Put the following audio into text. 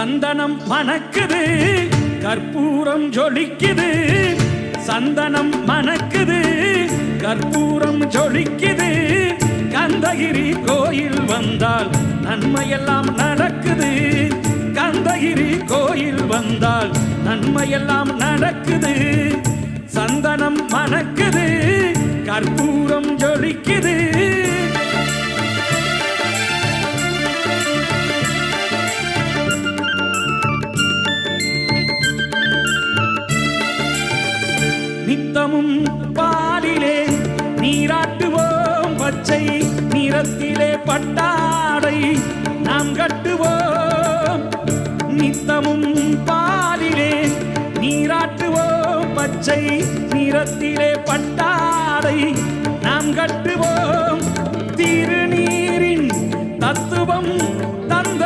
சந்தனம் மணக்குது, கற்பூரம் ஜொலிக்குது. சந்தனம் மணக்குது, கற்பூரம் ஜொலிக்குது. கந்தகிரி கோயில் வந்தால் நன்மையெல்லாம் நடக்குது. கந்தகிரி கோயில் வந்தால் நன்மையெல்லாம் நடக்குது. சந்தனம் மணக்குது, கற்பூரம் ஜொலிக்குது. நித்தமும் பாலிலே நீராட்டுவோம், பச்சை நிறத்திலே பட்டாடை நாம் கட்டுவோம். நித்தமும் பாலிலே நீராட்டுவோம், பச்சை நிறத்திலே பட்டாடை நாம் கட்டுவோம். திருநீரின் தத்துவம் தந்த